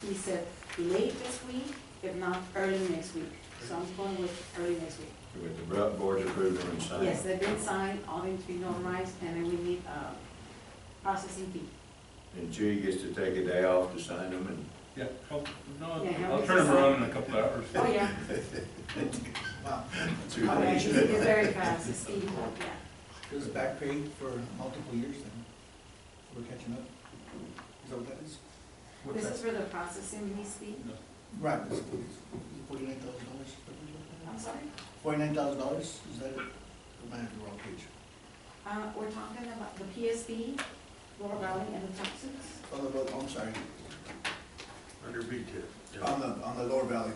He said late this week, if not early next week. So I'm going with early next week. With the board's approval and signed? Yes, they've been signed, all need to be notarized, and then we need a processing fee. And Judy gets to take a day off to sign them and? Yeah, Yeah, I'll turn them around in a couple of hours. Oh, yeah. Wow. Two Oh, yeah, days. he's very fast, he's speedy, yeah. This is back pay for multiple years then? We're catching up? Is that what that is? This is for the processing fee. Right, it's $49,000. I'm sorry? $49,000, is that it? Or am I on the wrong page? We're talking about the PSB, Lower Valley, and the toxics. Oh, I'm sorry, Under B tip. on the lower valley.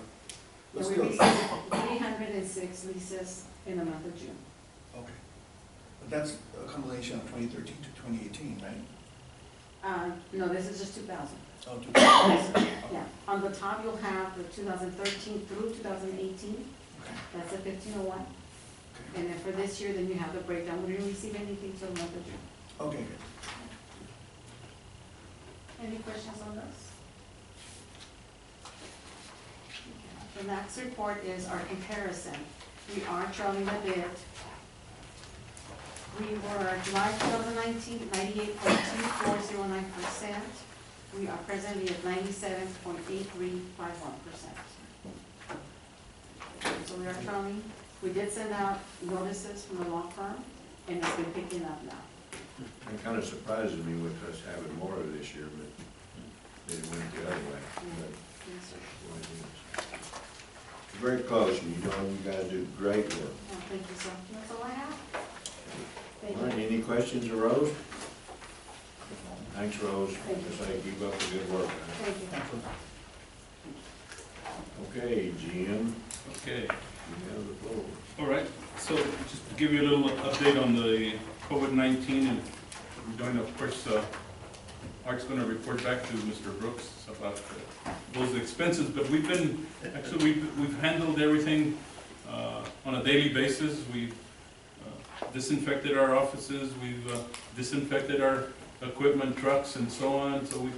Let's We go. received 306 leases in the month of June. Okay. But that's a combination of 2013 to 2018, right? No, this is just 2000. Oh, Yeah, on the top you'll have the 2013 through 2018, okay. that's the 1501. Okay. And then for this year, then you have the breakdown. We didn't receive anything till the month of June. Okay, good. Any questions on this? The next report is our comparison. We are trailing a bit. We were July 2019 at 98.2409%. We are presently at 97.8351%. So we are trailing. We did send out notices from the law firm, and it's been picking up now. It kind of surprises me with us having more of this year, but it went the other way. But Yes, sir. it's very close, and you guys do great work. Oh, thank you, sir. That's all I have. Thank All right, you. any questions of Rose? Thanks, Rose. Thank you. Just say keep up the good work. Thank you. Thank you. Okay, Jim, Okay, you have the floor. all right, so just to give you a little update on the COVID-19, and we're going to, of course, Art's going to report back to Mr. Brooks about those expenses, but we've been, actually, we've handled everything on a daily basis. We've disinfected our offices, we've disinfected our equipment, trucks, and so on. So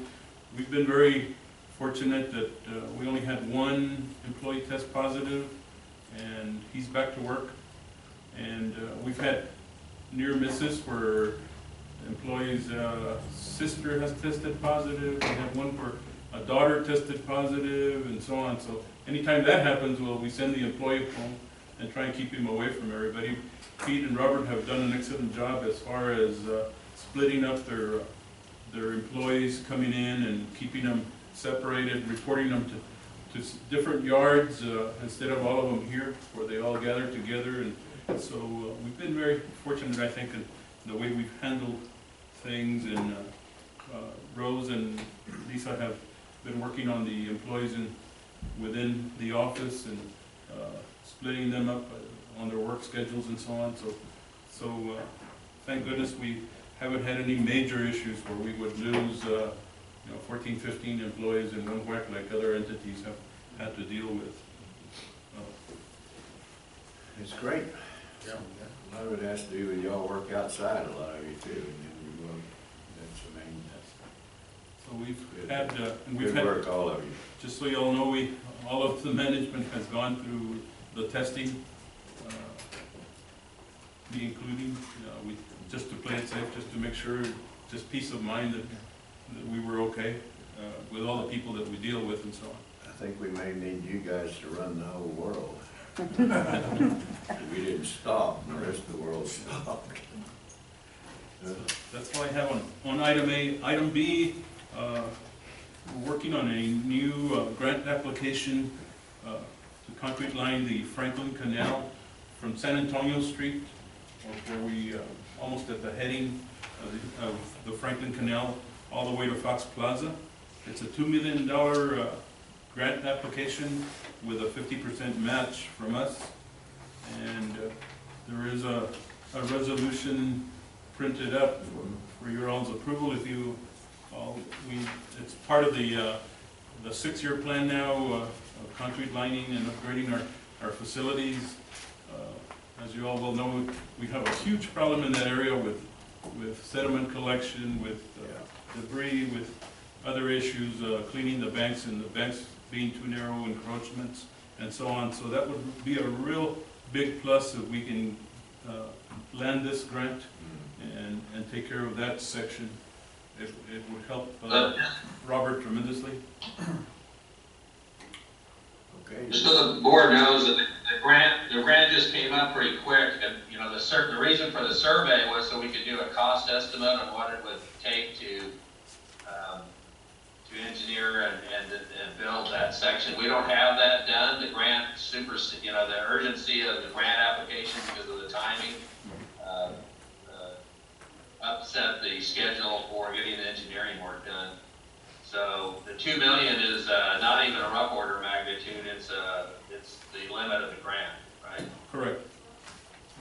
we've been very fortunate that we only had one employee test positive, and he's back to work. And we've had near misses where employee's sister has tested positive. We had one where a daughter tested positive, and so on. So anytime that happens, well, we send the employee home and try and keep him away from everybody. Pete and Robert have done an excellent job as far as splitting up their employees coming in and keeping them separated, reporting them to different yards instead of all of them here, where they all gather together. And so we've been very fortunate, I think, in the way we've handled things. And Rose and Lisa have been working on the employees within the office and splitting them up on their work schedules and so on. So thank goodness we haven't had any major issues where we would lose 14, 15 employees in one whack like other entities have had to deal with. It's great. Yeah. A lot of it has to do with y'all work outside, a lot of you too, and then you work, that's the main, So we've had, and we've good had, work, all of you. just so you all know, all of the management has gone through the testing, me including, just to play it safe, just to make sure, just peace of mind that we were okay with all the people that we deal with and so on. I think we may need you guys to run the whole world. We didn't stop, and the rest of the world stopped. That's all I have on item A. Item B, we're working on a new grant application to concrete line the Franklin Canal from San Antonio Street, where we almost at the heading of the Franklin Canal, all the way to Fox Plaza. It's a $2 million grant application with a 50% match from us, and there is a resolution printed up for your all's approval. If you all, it's part of the 6-year plan now of concrete lining and upgrading our facilities. As you all well know, we have a huge problem in that area with sediment collection, with debris, with other issues, cleaning the banks and the banks being too narrow, encroachments, and so on. So that would be a real big plus if we can land this grant and take care of that section. It would help Robert tremendously. Okay. Just so the board knows that the grant just came up pretty quick, and, you know, the reason for the survey was so we could do a cost estimate on what it would take to engineer and build that section. We don't have that done. The grant you know, the urgency of the grant application because of the timing, upset the schedule for getting the engineering work done. So the 2 million is not even a rough order of magnitude. It's the limit of the grant, right? Correct.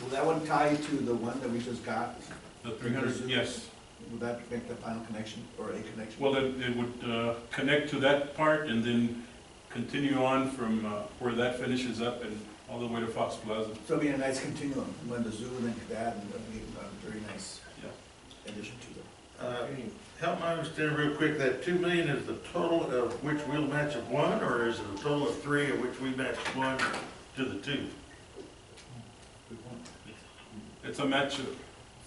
Will that one tie to the one that we just got? The 300, yes. Will that make the final connection, or a connection? Well, it would connect to that part and then continue on from where that finishes up and all the way to Fox Plaza. So it'll be a nice continuum, when the zoo and then that, and it'll be a very nice addition to them. Help me understand real quick, that 2 million is the total of which we'll match of 1, or is it a total of 3 of which we match 1 to the 2? It's a match,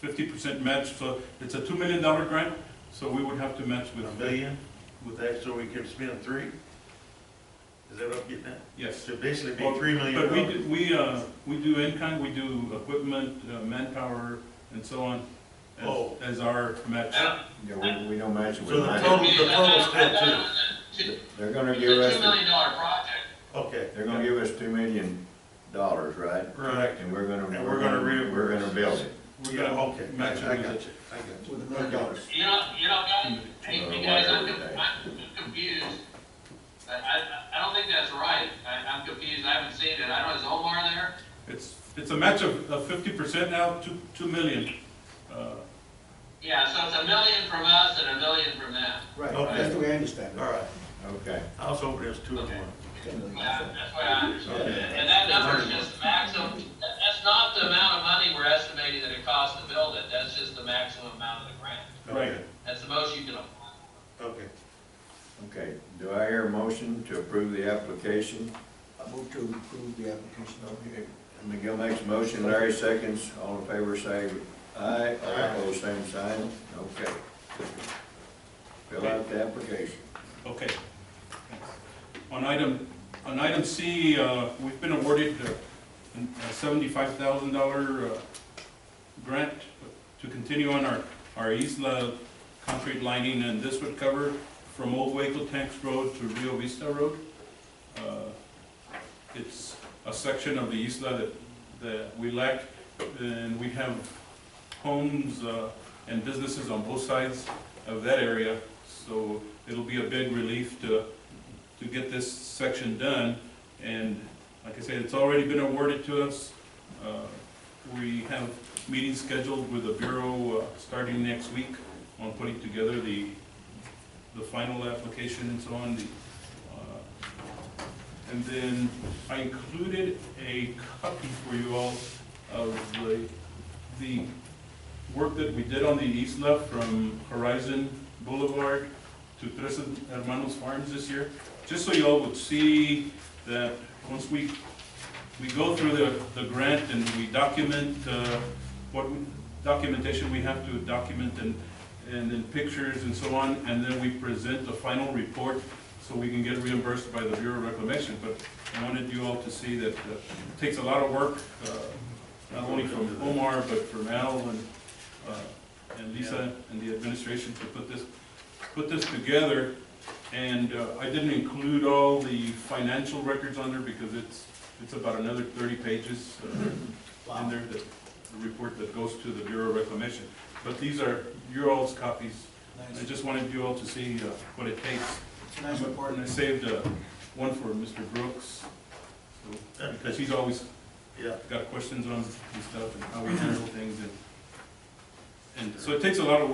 50% match, so it's a $2 million grant, so we would have to match with. $1 million with that, so we can spend 3? Is that what I'm getting at? Yes. So basically be Well, $3 million. But we do in-kind, we do equipment, manpower, and so on, as our match. Yeah, we don't match it with So the money. total still 2. They're gonna It's give a us, $2 million project. Okay. they're gonna give us $2 million, right? Right. And we're gonna reimburse. build it. We're Yeah, gonna okay. match I it got with you. I got you. With $1 million. You know, guys, hey, guys, I'm confused. I don't think that's right. I'm confused. I haven't seen it. I don't know, is Omar there? It's a match of 50% now, 2 million. Yeah, so it's $1 million from us and $1 million from them. Right, Okay. that's the way I understand it. All right. Okay. I was hoping it was 2 and 1. $10 million. Yeah, that's what I understand. And that number is just the maximum, that's not the amount of money we're estimating that it costs to build it. That's just the maximum amount of the grant. Right. That's the most you can apply. Okay. Okay, do I hear a motion to approve the application? I move to approve the application. Okay, Miguel makes a motion, Larry seconds, all in favor say aye, all opposed same sign, okay. Fill out the application. Okay. On item C, we've been awarded a $75,000 grant to continue on our Isla concrete lining, and this would cover from Old Waco Tanks Road to Rio Vista Road. It's a section of the Isla that we lack, and we have homes and businesses on both sides of that area, so it'll be a big relief to get this section done. And like I said, it's already been awarded to us. We have meetings scheduled with the Bureau starting next week on putting together the final application and so on. And then I included a copy for you all of the work that we did on the Isla from Horizon Boulevard to Tres Hermanos Farms this year, just so you all would see that once we go through the grant and we document what documentation we have to document, and then pictures and so on, and then we present the final report so we can get reimbursed by the Bureau of Reclamation. But I wanted you all to see that it takes a lot of work, not only from Omar, but from Al and Lisa and the administration to put this together. And I didn't include all the financial records on there because it's about another 30 pages in there, the report that goes to the Bureau of Reclamation. But these are your all's copies. Nice. I just wanted you all to see what it takes. It's a nice report. And I saved one for Mr. Brooks, so, because he's always got questions on and stuff and how we handle things, and so it takes a lot of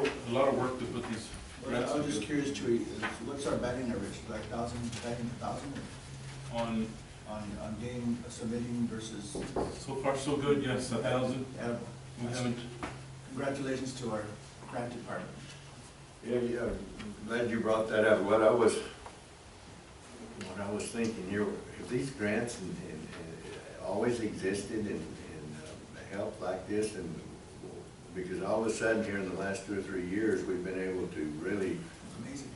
work to put these grants I was just together. curious, Chewy, what's our batting average, like 1,000, batting 1,000 on getting, submitting versus? So far so good, yes, 1,000. Attaboy. We haven't, Congratulations to our grant department. Yeah, glad you brought that up. What I was thinking here, if these grants and always existed and help like this, and because all of a sudden here in the last 2 or 3 years, we've been able to really, It's amazing.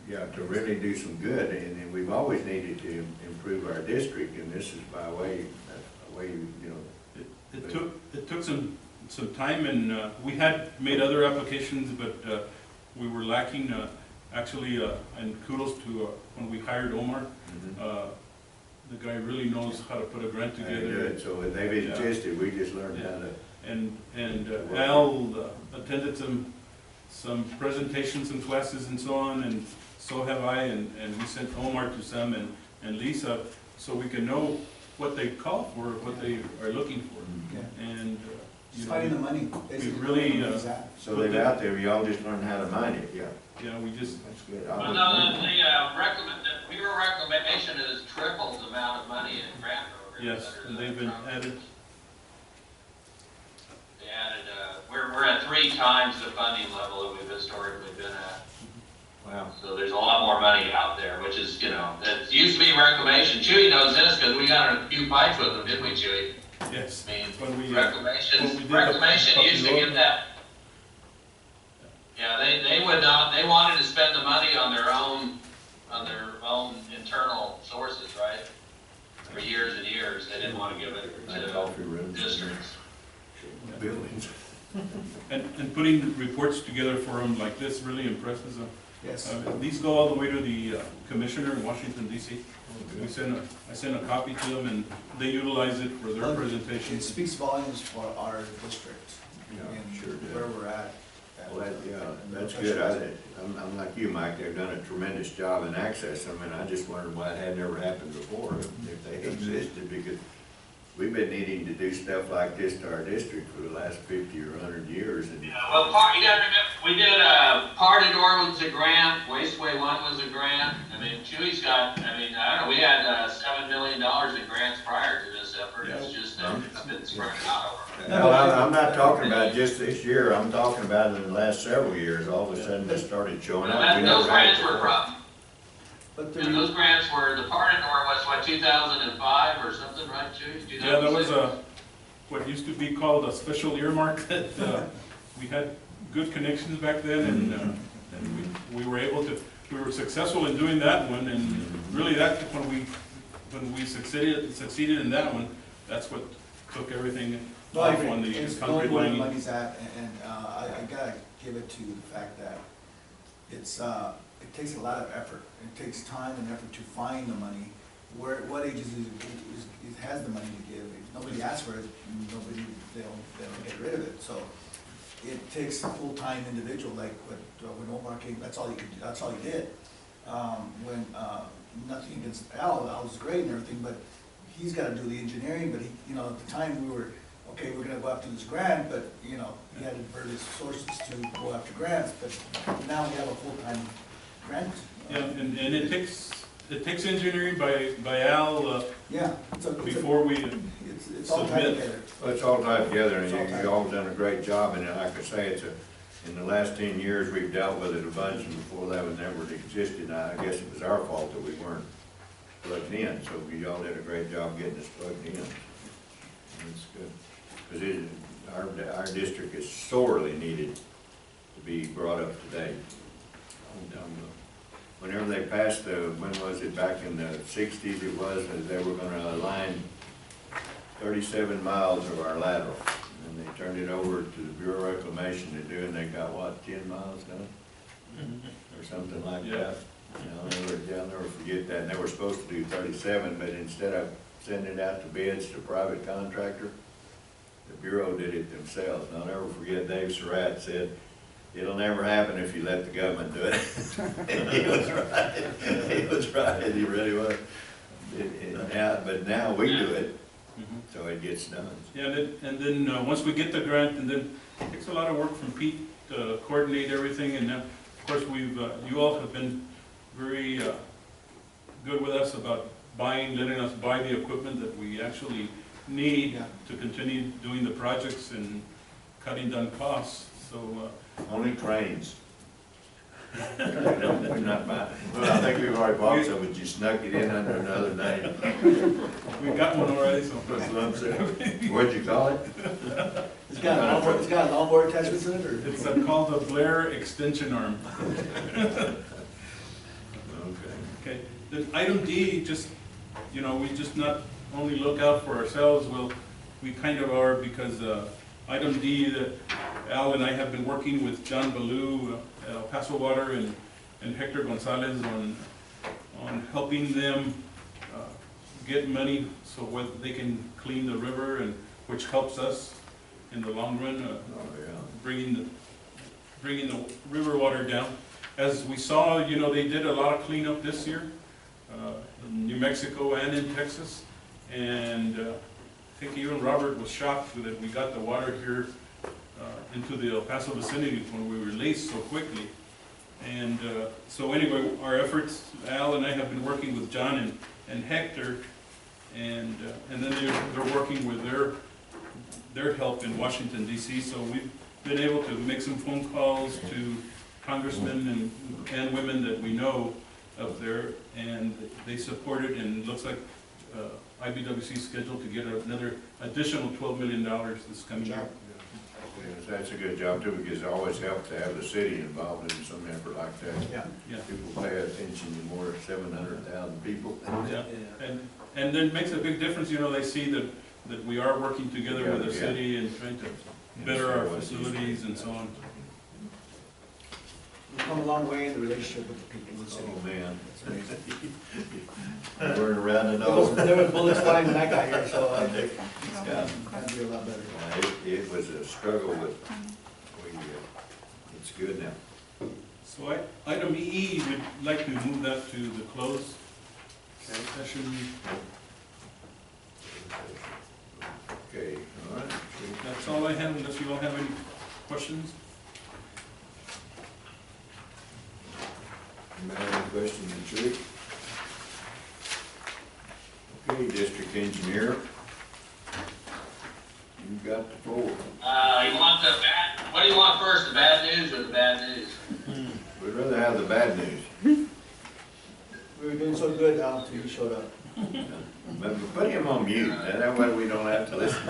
yeah, to really do some good, and we've always needed to improve our district, and this is by way, you know. It took some time, and we had made other applications, but we were lacking, actually, and kudos to when we hired Omar. The guy really knows how to put a grant together. Good, so they've existed, we just learned how to. And Al attended some presentations and classes and so on, and so have I, and we sent Omar to some, and Lisa, so we can know what they call for, what they are looking for. Yeah. And, you Just know, finding the money. basically, really, where it's at. So they're out there, y'all just learn how to mine it, yeah. yeah, we just, That's good. Well, no, the Bureau Reclamation has tripled the amount of money in grant programs. yes, and they've been added. They added, we're at 3 times the funding level that we've historically been at. Wow. So there's a lot more money out there, which is, you know, it used to be reclamation. Chewy knows this because we got in a few fights with them, didn't we, Chewy? Yes. I mean, When we, reclamation when we did the used to Puppy get Road. that. Yeah, they would not, they wanted to spend the money on their own internal sources, right? For years and years, they didn't want to give it Like to coffee rooms. districts. Buildings. and putting reports together for them like this really impresses them. Yes. These go all the way to the commissioner in Washington DC. I sent a copy to them, and they utilize it for their It presentations. speaks volumes for our district Yeah, and sure does. where we're at. Well, that's good. I'm like you, Mike, they've done a tremendous job in access. I mean, I just wondered why it had never happened before, if they existed, because we've been needing to do stuff like this to our district for the last 50 or 100 years. And Yeah, well, you gotta remember, we did, Partador was a grant, Wasteway 1 was a grant. I mean, Chewy's got, I don't know, we had, $7 million in grants prior to this effort. It's just, it's been spread out over. well, I'm not talking about just this year. I'm talking about in the last several years. All of a sudden, this started showing up. We Those never had grants it were before. from, But and those grants were, the Partador was what, 2005 or something, right, Chewy? Yeah, there was what used to be called a special earmark that we had good connections back then, and we were able to, we were successful in doing that one, and really that, when we succeeded in that one, that's what took everything off on the it's concrete knowing where the lining. money's at, and I gotta give it to the fact that it takes a lot of effort. It takes time and effort to find the money. What agency has the money to give? If nobody asks for it, they'll get rid of it. So it takes a full-time individual, like when Omar came, that's all he could do, that's all he did. When, nothing against Al was great and everything, but he's gotta do the engineering, but he, at the time we were, okay, we're gonna go after this grant, but, he had to divert his sources to go after grants, but now we have a full-time grant. Yeah, and it takes engineering by Al Yeah. before we It's all tied submit. together. Well, it's all tied together, It's all and tied. you all done a great job, and like I say, in the last 10 years, we've dealt with it a bunch, and before that was never existed. I guess it was our fault that we weren't plugged in, so you all did a great job getting us plugged in. That's good. Because our district is sorely needed to be brought up to date. Whenever they passed when was it, back in the 60s, it was, they were gonna align 37 miles of our lateral. And they turned it over to the Bureau of Reclamation to do, and they got, what, 10 miles done? Or something like that. I'll never forget that. And they were supposed to do 37, but instead of sending it out to bids to a private contractor, the Bureau did it themselves. And I'll never forget Dave Surratt said, "It'll never happen if you let the government do it." He was right. He was right. He really was. But now we do it, so it gets done. Yeah, and then once we get the grant, and then it takes a lot of work from Pete to coordinate everything, and of course you all have been very good with us about letting us buy the equipment that we actually need to continue doing the projects and cutting down costs. So Only cranes. We're not buying, well, I think we've already bought some, but you snuck it in under another name. We got one already, so. That's what I'm saying. What'd you call it? It's got a lawnmower attachment to it, or? It's called the Blair Extension Arm. Okay. Okay, then item D, just, you know, we just not only look out for ourselves, well, we kind of are, because item D, that Al and I have been working with John Ballou, El Paso Water, and Hector Gonzalez on helping them get money so whether they can clean the river, and which helps us in the long run, Oh, yeah. bringing the river water down. As we saw, you know, they did a lot of cleanup this year, in New Mexico and in Texas. And I think even Robert was shocked that we got the water here into the El Paso vicinity when we released so quickly. And so anyway, our efforts, Al and I have been working with John and Hector, and then they're working with their help in Washington DC. So we've been able to make some phone calls to congressmen and women that we know up there, and they support it, and it looks like IBWC is scheduled to get another additional $12 million this coming year. Yes, that's a good job too, because it always helps to have the city involved in some effort like that. Yeah. Yeah. People pay attention to more than 700,000 people. Yeah. And then it makes a big difference, you know, they see that we are working together with the Yeah. city and trying to better our facilities and so on. We've come a long way in the relationship with the people in the city. Oh, man. It's amazing. We're around the There was nose. bullets flying when I got here, so I think Yeah. it's gonna be a lot better. It was a struggle, but it's good now. So item E, we'd like to move that to the closed session. Okay, all right. That's all I have, unless you all have any questions. Anybody have any questions, Trick? Okay, district engineer. You've got the floor. You want the bad, what do you want first, the bad news or the bad news? We'd rather have the bad news. We were doing so good until you showed up. But put him on mute, and that way we don't have to listen.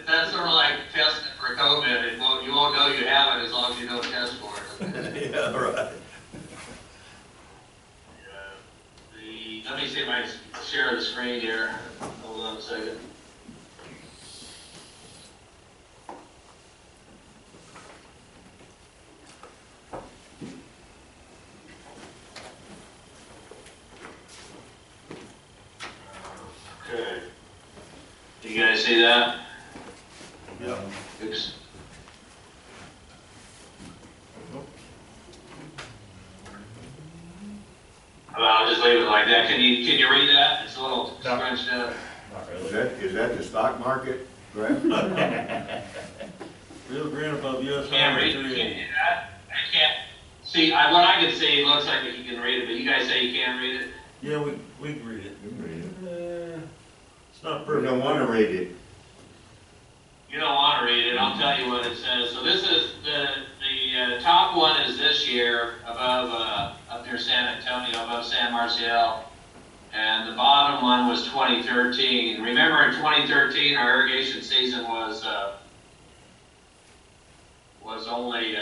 That's sort of like testing for COVID, you won't know you have it as long as you don't test for it. Yeah, right. Let me see if I can share the screen here, hold on a second. Okay. Do you guys see that? Yeah. Oops. I'll just leave it like that. Can you read that? It's a little scrunched up. Is that the stock market graph? Real green above US Can't Highway read it. 3. Can you that? I can't. See, what I can see, it looks like you can read it, but you guys say you can't read it? Yeah, we can read it. You can read it. It's not We perfect. don't want to read it. You don't want to read it, I'll tell you what it says. So this is, the top one is this year above, up near San Antonio, above San Marcial. And the bottom one was 2013. Remember in 2013, our irrigation season was only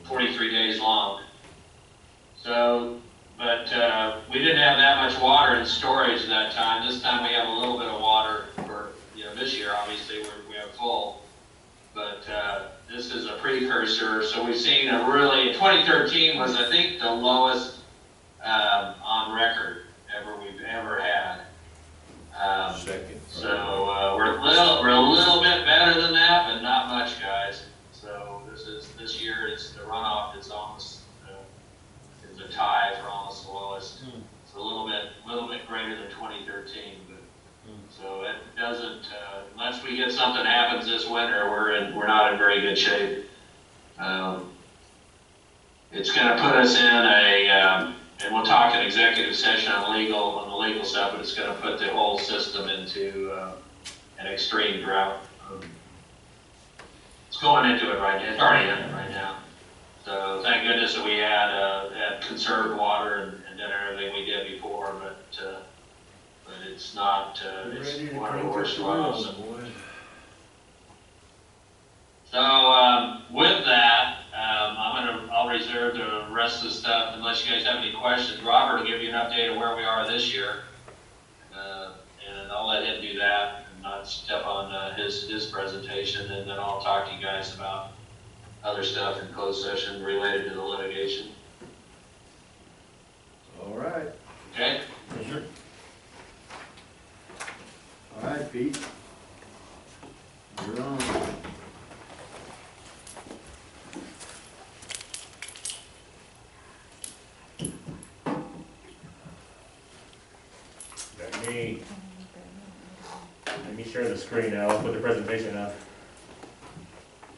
43 days long. So, but we didn't have that much water in storage that time. This time we have a little bit of water for, this year obviously we have full. But this is a precursor. So we've seen a really, 2013 was I think the lowest on record we've ever had. Second. So we're a little bit better than that, but not much, guys. So this year it's the runoff is almost is a tie for almost the lowest. It's a little bit greater than 2013, but so it doesn't unless we get something happens this winter, we're not in very good shape. It's going to put us in a and we'll talk in executive session on the legal stuff, but it's going to put the whole system into an extreme drought. It's going into it right now. It's already in it right now. So thank goodness that we had conserved water and done everything we did before, but it's not, it's one of the worst runoffs. So, with that, I'll reserve the rest of the stuff unless you guys have any questions. Robert will give you an update of where we are this year. And I'll let him do that and not step on his presentation, and then I'll talk to you guys about other stuff in closed session related to the litigation. All right. Okay? Yes, sir. All right, Pete. You're on. Let me share the screen now. I'll put the presentation up.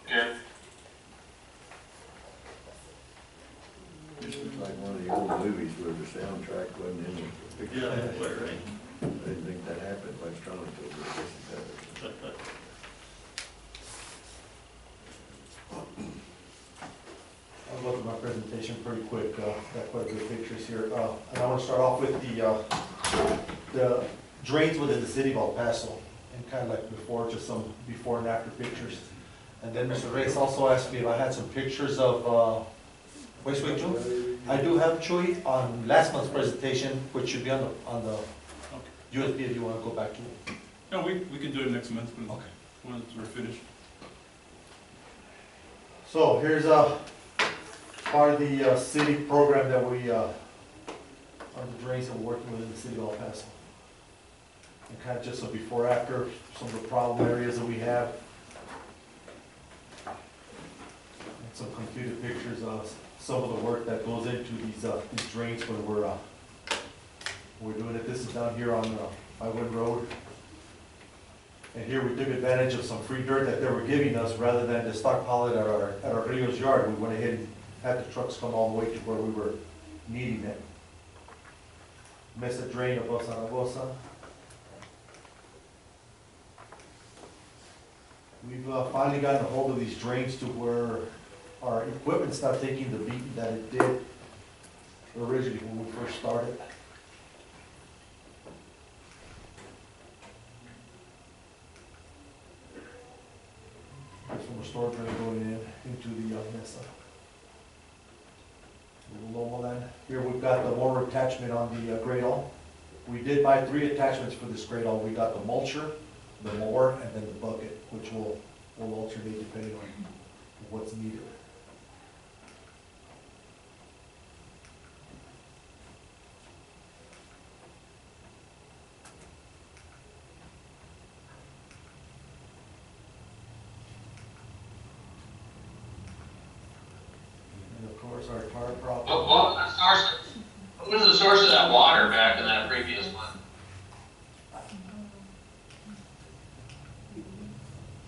Okay. This looks like one of the old movies where the soundtrack wasn't in the picture. Yeah, that's right. I didn't think that happened electronically, but I guess it does. I'll go through my presentation pretty quick. Got quite a good pictures here. And I want to start off with the drains within the city of El Paso, and kind of like before, just some before and after pictures. And then Mr. Reyes also asked me if I had some pictures of Westway Chu. I do have Chuy on last month's presentation, which should be on the USB if you want to go back to it. No, we can do it next month Okay. once we're finished. So here's part of the city program that we, on the drains that we're working with in the city of El Paso. And kind of just a before, after, some of the problem areas that we have. And some completed pictures of some of the work that goes into these drains when we're doing it. This is down here on EPCWID Road. And here we took advantage of some free dirt that they were giving us, rather than to stockpile it at our Rio's yard. We went ahead and had the trucks come all the way to where we were needing it. Mesa drain above Zaragoza. We've finally gotten a hold of these drains to where our equipment's not taking the beating that it did originally when we first started. From a storage drain going into the Mesa. Loma land. Here we've got the motor attachment on the Gradle. We did buy 3 attachments for this Gradle. We got the mulcher, the mower, and then the bucket, which will alternate depending on what's needed. And of course, our tar problem. What was the source of that water back in that previous one?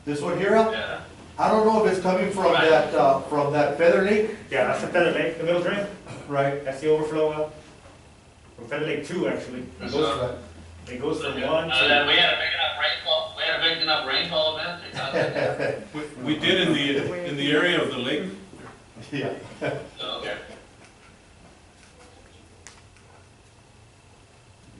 This one here, Al? Yeah. I don't know if it's coming from that Feather Lake. Yeah, that's the Feather Lake, the middle drain. Right. That's the overflow well. From Feather Lake 2, actually. It goes from 1 to... We had a big enough rainfall. We had a big enough rainfall event. To cause that. We did in the area of the lake. Yeah. Oh, okay.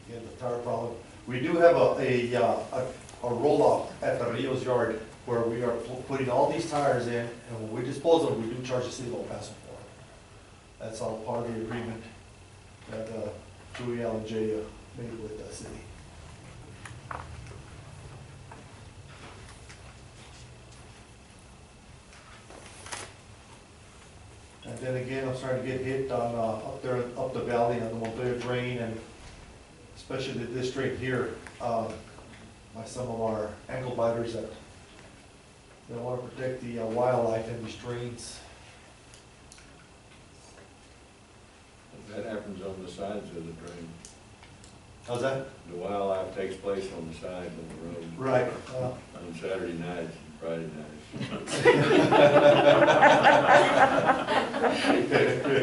Again, the tar problem. We do have a roll-off at the Rio's yard where we are putting all these tires in, and when we dispose of them, we do charge the city of El Paso for it. That's all part of the agreement that Julie L and Jay made with the city. And then again, I'm starting to get hit on up there, up the valley on the Montoya drain, and especially this drain here, by some of our ankle biters that want to protect the wildlife in these drains. That happens on the sides of the drain. How's that? The wildlife takes place on the sides of the road. Right. On Saturday nights and Friday nights.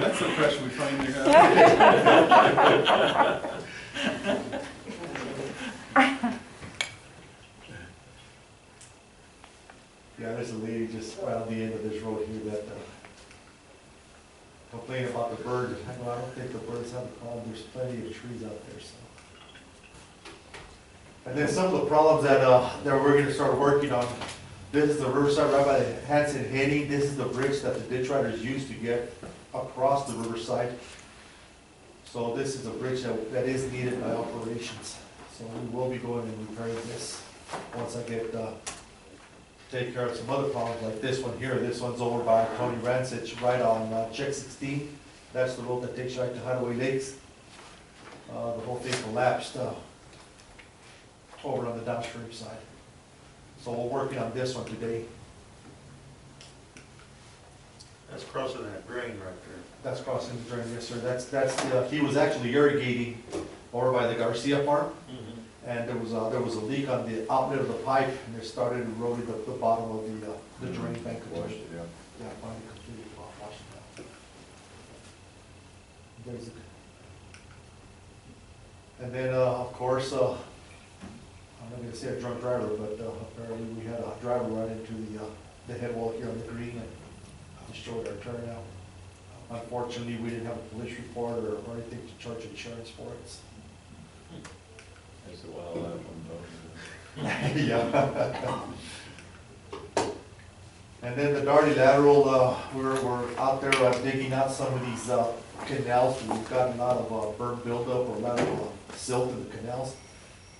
That's the pressure we find there. Yeah, there's a lady just right on the end of this road here that plenty of trees out there, so. And then some of the problems that we're gonna start working on, this is the riverside right by the Hanson Heading. This is the bridge that the ditch riders use to get across the riverside. So this is a bridge that is needed by operations. So we will be going and repairing this once I get, take care of some other problems like this one here. This one's over by Tony Rancich, right on Check 16. That's the road that takes you right to Hideaway Lakes. The whole thing collapsed over on the downstream side. So we're working on this one today. That's crossing that drain right there. That's crossing the drain, yes, sir. He was actually irrigating over by the Garcia farm. And there was a leak on the outlet of the pipe, and it started eroding the bottom of the drain bank. Washed it out. Yeah, finally completely washed it out. There's and then, of course, I'm not gonna say a drunk driver, but apparently we had a driver run into the head wall here on the green and destroyed our turnout. Unfortunately, we didn't have a police report or anything to charge insurance for it. That's the wildlife I'm talking Yeah. And then the Darty lateral, we're out there digging out some of these canals. We've gotten a lot of burn buildup or a lot of silt in the canals.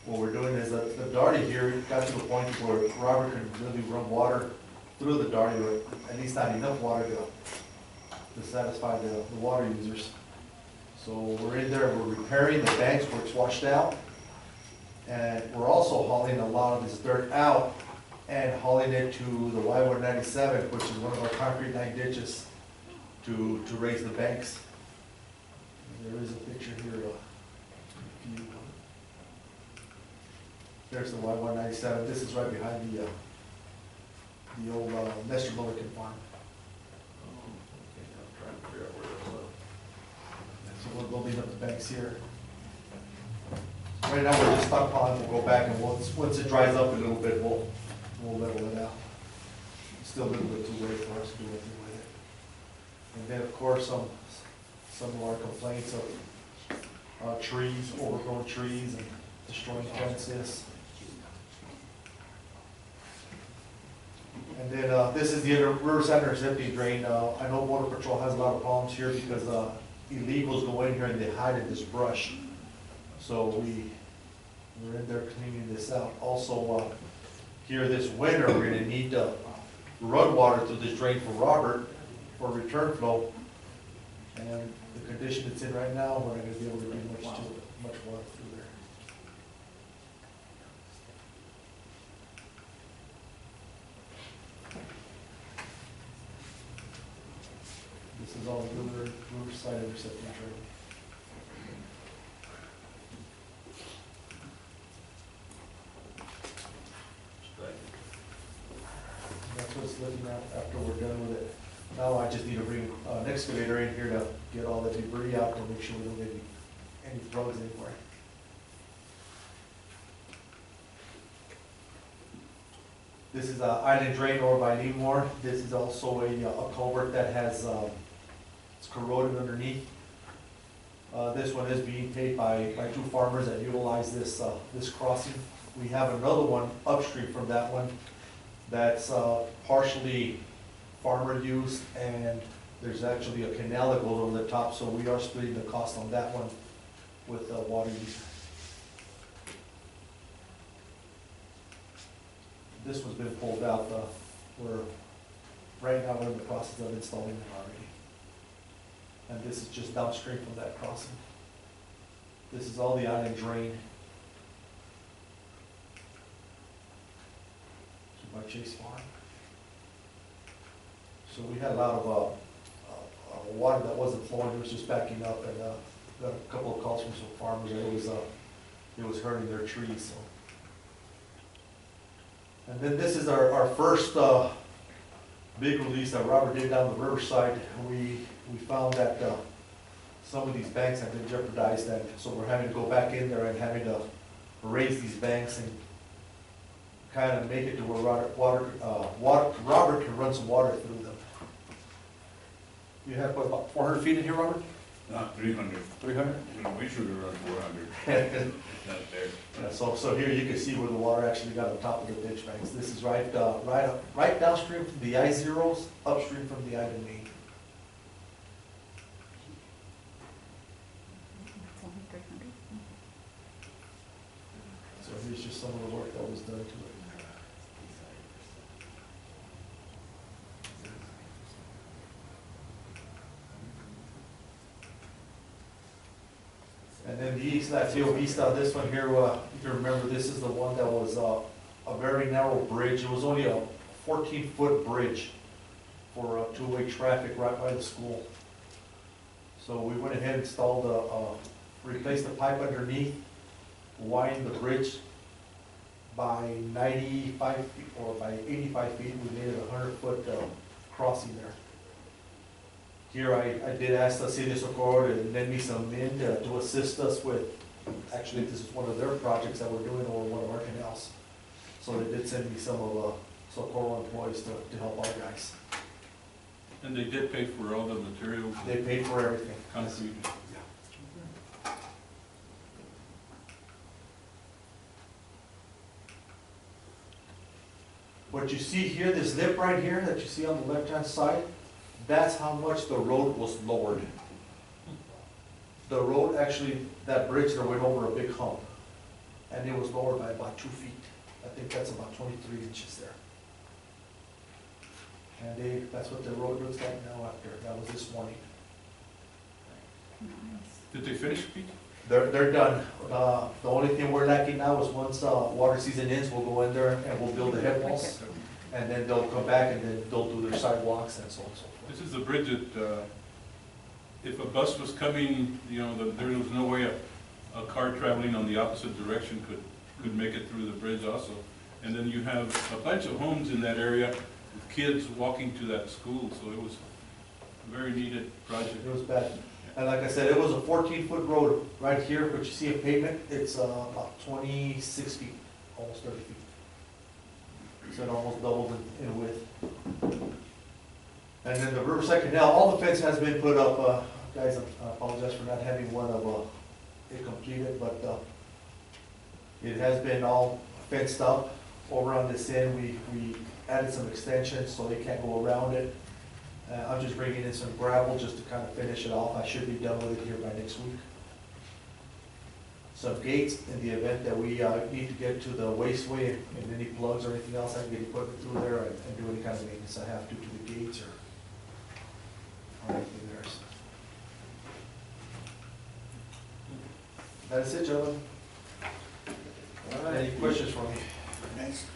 What we're doing is that the Darty here got to the point where Robert can really run water through the Darty, or at least not enough water to satisfy the water users. So we're in there, we're repairing the banks where it's washed out. And we're also hauling a lot of this dirt out and hauling it to the Y197, which is one of our concrete line ditches, to raise the banks. And there is a picture here. There's the Y197. This is right behind the old Lester Mulligan farm. I'm trying to figure out where that's So we're building up the banks here. Right now, we're just stockpiling. We'll go back and once it dries up a little bit, we'll level it out. It's still a little bit too late for us to do anything with it. And then, of course, some of our complaints of trees, overgrown trees, and destroying fences. And then this is the Riverside Intercepting Drain. I know Border Patrol has a lot of problems here because illegals go in here and they hide in this brush. So we're in there cleaning this out. Also, here this winter, we're gonna need to run water through this drain for Robert for return flow. And the condition it's in right now, we're not gonna be able to do much water through there. This is all Riverside Intercepting Drain. That's what it's looking at after we're done with it. Now I just need to bring an excavator in here to get all the debris out to make sure we don't get any plugs anywhere. This is Island Drain over by Leamore. This is also a culvert that has, it's corroded underneath. This one is being paid by two farmers that utilize this crossing. We have another one upstream from that one that's partially farmer use, and there's actually a canal that goes over the top, so we are splitting the cost on that one with water use. This one's been pulled out. Right now we're in the process of installing it already. And this is just downstream from that crossing. This is all the island drain. By Chase Farm. So we had a lot of water that wasn't flowing, it was just backing up, and got a couple of calls from some farmers that it was hurting their trees. So. And then this is our first big release that Robert did down the riverside. We found that some of these banks have been jeopardized, and so we're having to go back in there and having to raise these banks and kind of make it to where Robert can run some water through them. You have what, about 400 feet in here, Robert? Not 300. 300? We should have run 400. Not there. Yeah, so here you can see where the water actually got on top of the ditch banks. This is right downstream from the I-0s, upstream from the I-to main. So here's just some of the work that was done to it. And then the East Latino Vista, this one here, if you remember, this is the one that was a very narrow bridge. It was only a 14-foot bridge for two-way traffic right by the school. So we went ahead and installed replaced the pipe underneath, widened the bridge by 95 feet, or by 85 feet. We made it a 100-foot crossing there. Here I did ask the city of Socorro to lend me some men to assist us with, actually this is one of their projects that we're doing over one of our canals. So they did send me some of Socorro employees to help our guys. And they did pay for all the materials, They paid for everything. concrete. What you see here, this lip right here that you see on the left-hand side, that's how much the road was lowered. The road actually, that bridge there went over a big hump, and it was lowered by about 2 feet. I think that's about 23 inches there. And that's what the road looks like now after, that was this morning. Did they finish, Pete? They're done. The only thing we're lacking now is once water season ends, we'll go in there and we'll build the head walls. And then they'll come back and then they'll do their sidewalks and so on and so forth. This is the bridge that, if a bus was coming, you know, there was no way a car traveling on the opposite direction could make it through the bridge also. And then you have a bunch of homes in that area with kids walking to that school, so it was a very needed project. It was bad. And like I said, it was a 14-foot road right here, but you see a pavement, it's about 26 feet, almost 30 feet. So it almost doubled in width. And then the Riverside Canal, all the fence has been put up. Guys, I apologize for not having one of it completed, but it has been all fenced up. Over on this end, we added some extensions so they can't go around it. I'm just bringing in some gravel just to kind of finish it off. I should be done with it here by next week. Some gates in the event that we need to get to the wasteway and any plugs or anything else, I can get equipment through there and do any kind of maintenance I have to the gates or anything there. So. That's it, gentlemen. All right. Any questions for me? Next.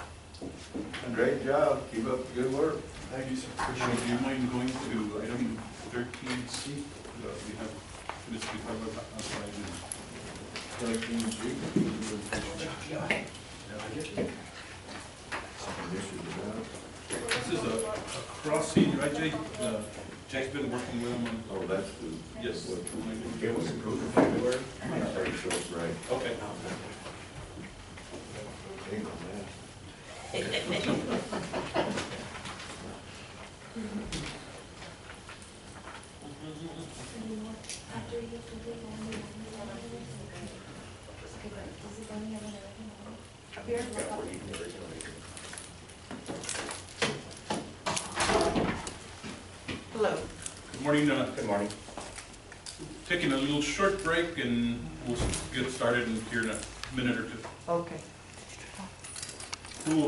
Great job, keep up the good work. Thank you, sir. Would you mind going to item 13C? We have this covered outside. 13G. This is a crossing, right, Jay? Jake's been working with him on. Oh, that's the. Yes. It was approved in February? I'm not very sure, right. Okay. Hang on, man. Hello. Good morning. Good morning. Taking a little short break and we'll get started in here in a minute or two. Okay. Who will